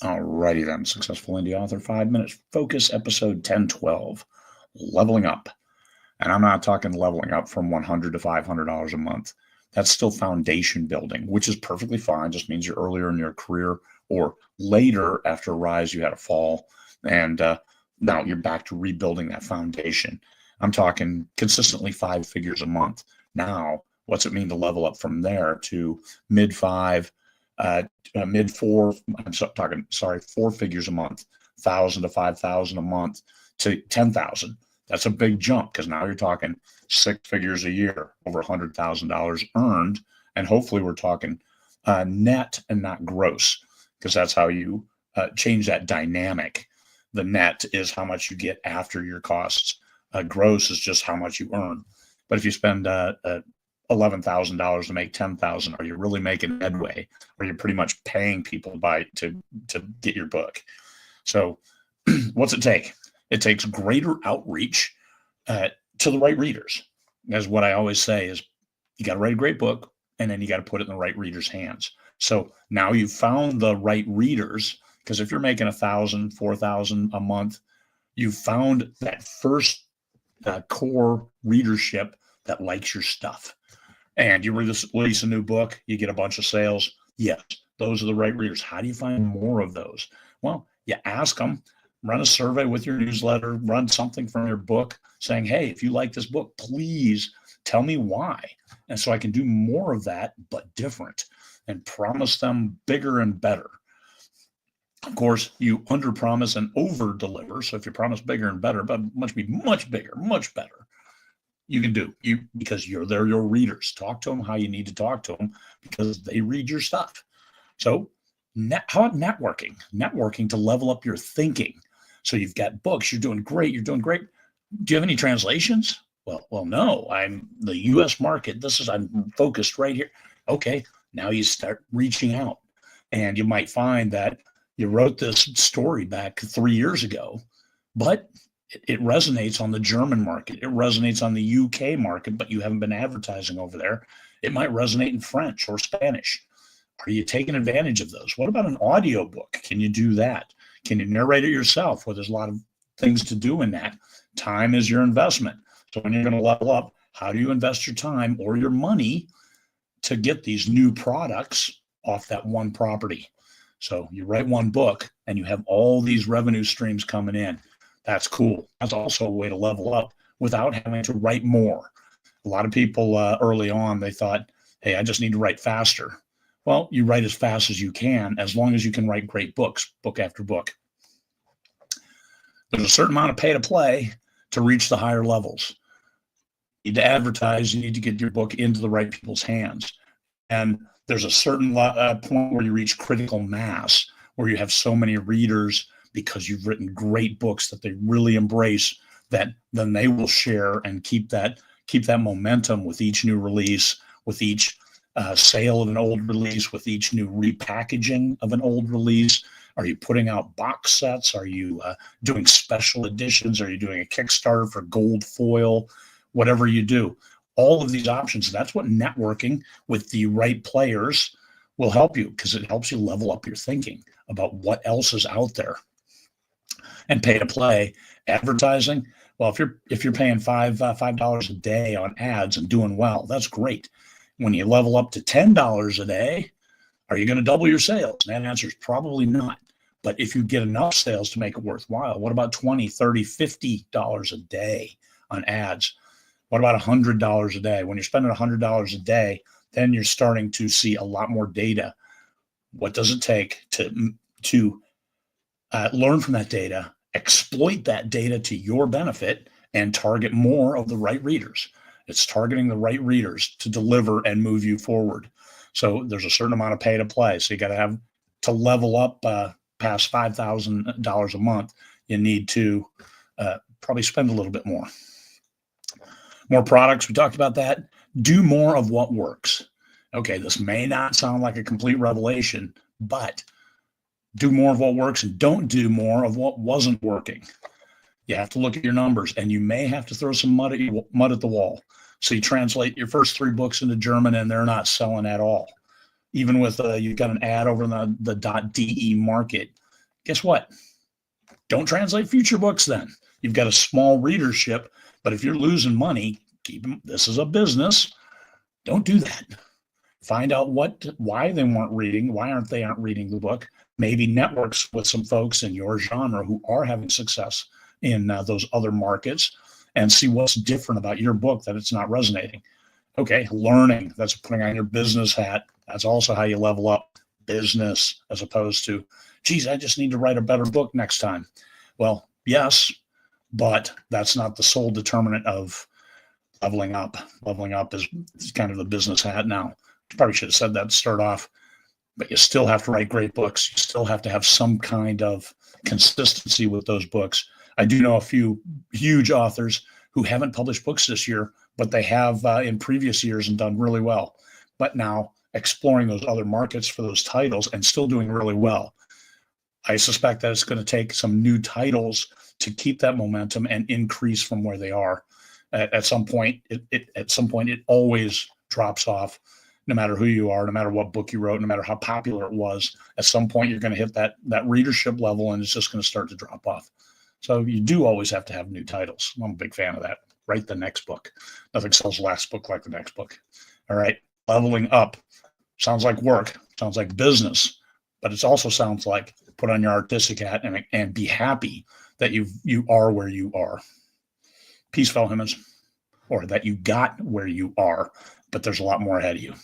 Alrighty then, Successful Indie Author 5 Minutes Focus, episode 1012, Leveling Up. And I'm not talking leveling up from $100 to $500 a month. That's still foundation building, which is perfectly fine. Just means you're earlier in your career or later after a rise, you had a fall. And now you're back to rebuilding that foundation. I'm talking consistently 5 figures a month. Now, what's it mean to level up from there to mid five? Mid four, 4 figures a month, 1,000 to 5,000 a month to 10,000. That's a big jump because now you're talking 6 figures a year, over $100,000 earned. And hopefully we're talking net and not gross, because that's how you change that dynamic. The net is how much you get after your costs. Gross is just how much you earn. But if you spend $11,000 to make 10,000, are you really making headway? Or are you pretty much paying people to get your book? So what's it take? It takes greater outreach to the right readers. As what I always say is, you got to write a great book, and then you got to put it in the right readers' hands. So now you've found the right readers, because if you're making 1,000, 4,000 a month, you've found that first core readership that likes your stuff. And you release a new book, you get a bunch of sales. Yes, those are the right readers. How do you find more of those? Well, you ask them, run a survey with your newsletter, run something from your book saying, hey, if you like this book, please tell me why. And so I can do more of that, but different, and promise them bigger and better. Of course, you under-promise and over-deliver. So if you promise bigger and better, but must be much bigger, much better, you can do because they're your readers. Talk to them how you need to talk to them because they read your stuff. So how about networking to level up your thinking? So you've got books, you're doing great. Do you have any translations? Well, no, I'm the US market. I'm focused right here. Okay. Now you start reaching out, and you might find that you wrote this story back 3 years ago, but it resonates on the German market. It resonates on the UK market, but you haven't been advertising over there. It might resonate in French or Spanish. Are you taking advantage of those? What about an audiobook? Can you do that? Can you narrate it yourself? Well, there's a lot of things to do in that. Time is your investment. So when you're going to level up, how do you invest your time or your money to get these new products off that one property? So you write one book and you have all these revenue streams coming in. That's cool. That's also a way to level up without having to write more. A lot of people early on, they thought, hey, I just need to write faster. Well, you write as fast as you can, as long as you can write great books, book after book. There's a certain amount of pay to play to reach the higher levels. You need to advertise. You need to get your book into the right people's hands. And there's a certain point where you reach critical mass, where you have so many readers because you've written great books that they really embrace, that then they will share and keep that momentum with each new release, with each sale of an old release, with each new repackaging of an old release. Are you putting out box sets? Are you doing special editions? Are you doing a Kickstarter for gold foil? Whatever you do, all of these options, that's what networking with the right players will help you, because it helps you level up your thinking about what else is out there. And pay to play advertising. Well, if you're paying $5 a day on ads and doing well, that's great. When you level up to $10 a day, are you going to double your sales? And that answer is probably not. But if you get enough sales to make it worthwhile, what about $20, $30, $50 a day on ads? What about $100 a day? When you're spending $100 a day, then you're starting to see a lot more data. What does it take to learn from that data, exploit that data to your benefit, and target more of the right readers? It's targeting the right readers to deliver and move you forward. So there's a certain amount of pay to play. So you got to have to level up past $5,000 a month. You need to probably spend a little bit more. More products. We talked about that. Do more of what works. Okay, this may not sound like a complete revelation, but do more of what works and don't do more of what wasn't working. You have to look at your numbers, and you may have to throw some mud at the wall. So you translate your first 3 books into German, and they're not selling at all. Even with you've got an ad over in the .de market, Guess what? Don't translate future books then. You've got a small readership, but if you're losing money, keep them. This is a business. Don't do that. Find out why they weren't reading, why aren't reading the book. Maybe networks with some folks in your genre who are having success in those other markets, and see what's different about your book that it's not resonating. Okay, learning, that's putting on your business hat. That's also how you level up business, as opposed to, geez, I just need to write a better book next time. Well, yes, but that's not the sole determinant of leveling up. Leveling up is kind of the business hat now. Probably should have said that to start off, but you still have to write great books. You still have to have some kind of consistency with those books. I do know a few huge authors who haven't published books this year, but they have in previous years and done really well. But now exploring those other markets for those titles and still doing really well. I suspect that it's going to take some new titles to keep that momentum and increase from where they are. At some point, it always drops off. No matter who you are, no matter what book you wrote, no matter how popular it was, at some point you're going to hit that readership level, and it's just going to start to drop off. So you do always have to have new titles. I'm a big fan of that. Write the next book. Nothing sells last book like the next book. All right. Leveling up sounds like work, sounds like business, but it also sounds like put on your artistic hat and be happy that you are where you are. Peace, fellow humans, or that you got where you are, but there's a lot more ahead of you.